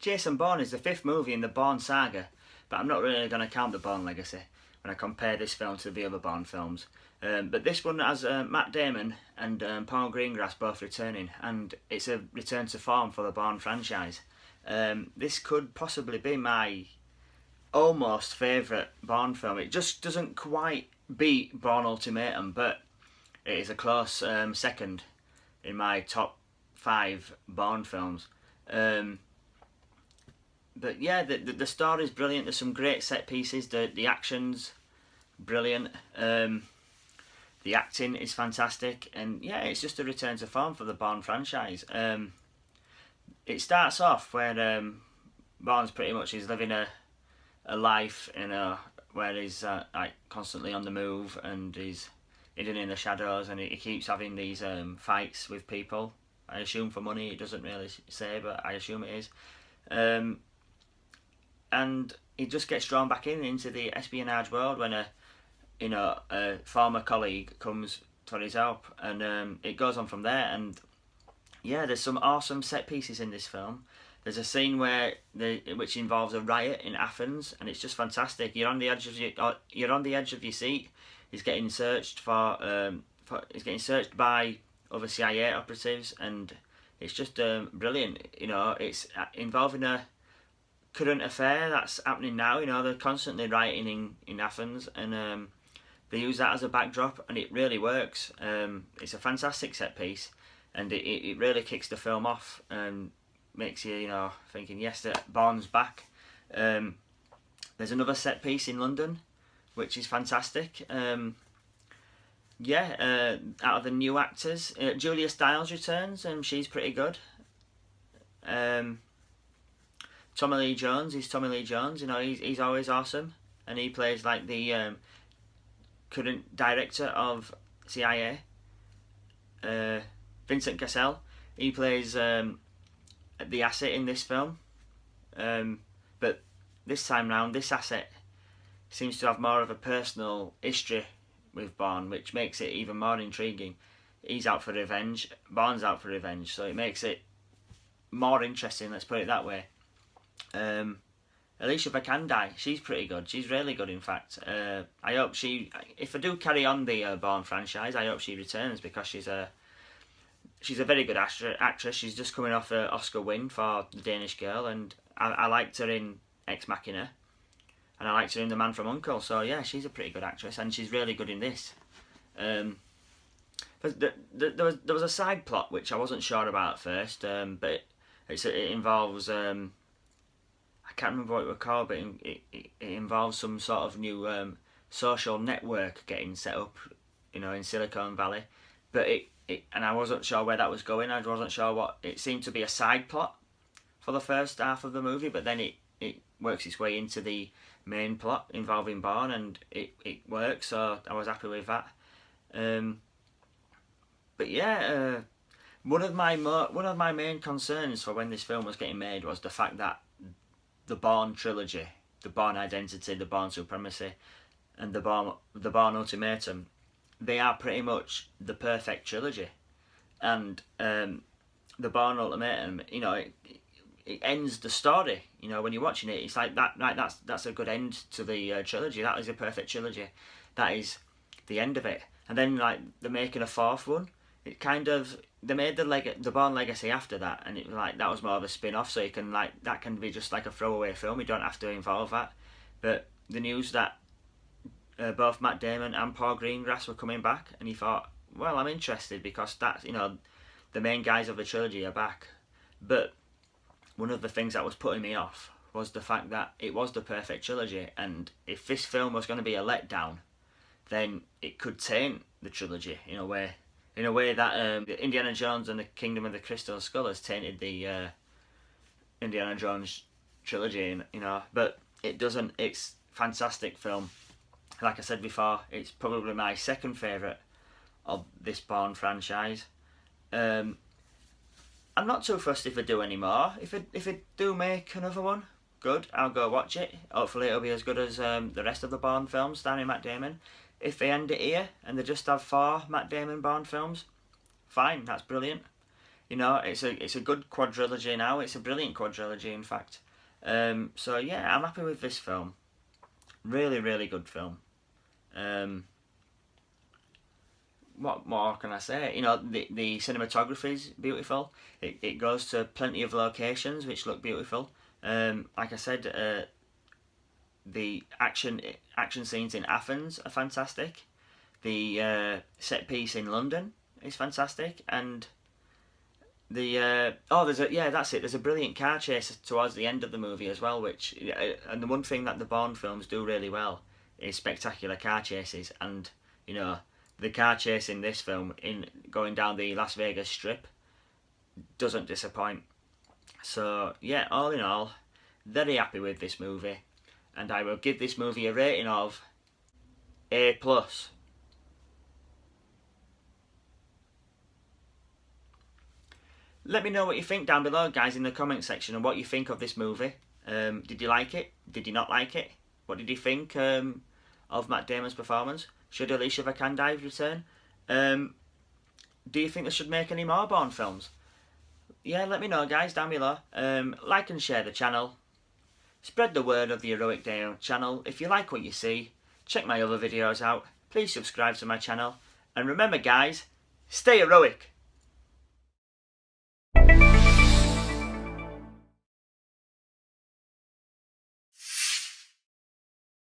Jason Bourne is the 5th movie in the Bourne saga, but I'm not really going to count the Bourne legacy when I compare this film to the other Bourne films. But this one has Matt Damon and Paul Greengrass both returning, and it's a return to form for the Bourne franchise. This could possibly be my almost favourite Bourne film. It just doesn't quite beat Bourne Ultimatum, but it is a close second in my top 5 Bourne films. But yeah, the story's brilliant. There's some great set pieces. The action's brilliant. The acting is fantastic, and yeah, it's just a return to form for the Bourne franchise. It starts off where Bourne's pretty much he's living a life where he's like constantly on the move, and he's hidden in the shadows, and he keeps having these fights with people. I assume for money. It doesn't really say, but I assume it is. And he just gets drawn back into the espionage world when a former colleague comes for his help, and it goes on from there. And yeah, there's some awesome set pieces in this film. There's a scene which involves a riot in Athens, and it's just fantastic. You're on the edge of your seat. He's getting searched he's getting searched by other CIA operatives, and it's just brilliant. It's involving a current affair that's happening now. They're constantly rioting in Athens, and they use that as a backdrop, and it really works. It's a fantastic set piece, and it really kicks the film off and makes you thinking, yes, that Bourne's back. There's another set piece in London, which is fantastic. Out of the new actors, Julia Stiles returns, and she's pretty good. Tommy Lee Jones, he's Tommy Lee Jones. He's always awesome, and he plays like the current director of CIA. Vincent Cassel, he plays the asset in this film, but this time round, this asset seems to have more of a personal history with Bourne, which makes it even more intriguing. He's out for revenge, Bourne's out for revenge, so it makes it more interesting, let's put it that way. Alicia Vikander, she's pretty good. She's really good, in fact. I hope if I do carry on the Bourne franchise, I hope she returns, because she's a very good actress. She's just coming off an Oscar win for The Danish Girl, and I liked her in Ex Machina, and I liked her in The Man from U.N.C.L.E. So yeah, she's a pretty good actress, and she's really good in this. There was a side plot which I wasn't sure about at first, but it involves I can't remember what it was called, but it involves some sort of new social network getting set up, in Silicon Valley. But and I wasn't sure where that was going. I wasn't sure what it seemed to be a side plot for the first half of the movie, but then it works its way into the main plot involving Bourne, and it works. So I was happy with that. But yeah, one of my main concerns for when this film was getting made was the fact that the Bourne trilogy, the Bourne Identity, the Bourne Supremacy, and the Bourne Ultimatum, they are pretty much the perfect trilogy. And the Bourne Ultimatum, it ends the story. When you're watching it, it's like that. Right, that's a good end to the trilogy. That is a perfect trilogy. That is the end of it. And then they're making a fourth one. It kind of, they made the Bourne Legacy after that, and it was like that was more of a spin-off. So you can that can be just like a throwaway film. You don't have to involve that. But the news that both Matt Damon and Paul Greengrass were coming back, and he thought, well, I'm interested, because that's the main guys of the trilogy are back. But one of the things that was putting me off was the fact that it was the perfect trilogy, and if this film was going to be a letdown, then it could taint the trilogy in a way that Indiana Jones and the Kingdom of the Crystal Skull has tainted the Indiana Jones trilogy, but it doesn't. It's a fantastic film. Like I said before, it's probably my second favourite of this Bourne franchise. I'm not too fussed if I do any more. If I do make another one, good, I'll go watch it. Hopefully it'll be as good as the rest of the Bourne films starring Matt Damon. If they end it here and they just have 4 Matt Damon Bourne films, fine, that's brilliant. You know, it's a good quadrilogy now. It's a brilliant quadrilogy, in fact. So yeah, I'm happy with this film. Really, really good film. What more can I say? You know, the cinematography is beautiful. It goes to plenty of locations which look beautiful. Like I said, the action scenes in Athens are fantastic. The set piece in London is fantastic, and that's it. There's a brilliant car chase towards the end of the movie as well, which and the one thing that the Bourne films do really well is spectacular car chases, and you know the car chase in this film in going down the Las Vegas Strip doesn't disappoint. So yeah, all in all, very happy with this movie, and I will give this movie a rating of A plus. Let me know what you think down below, guys, in the comment section, and what you think of this movie. Did you like it? Did you not like it? What did you think of Matt Damon's performance? Should Alicia Vikander return? Do you think they should make any more Bourne films? Yeah, let me know, guys, down below. Like and share the channel. Spread the word of the Heroic Day channel. If you like what you see, check my other videos out. Please subscribe to my channel. And remember, guys, stay heroic.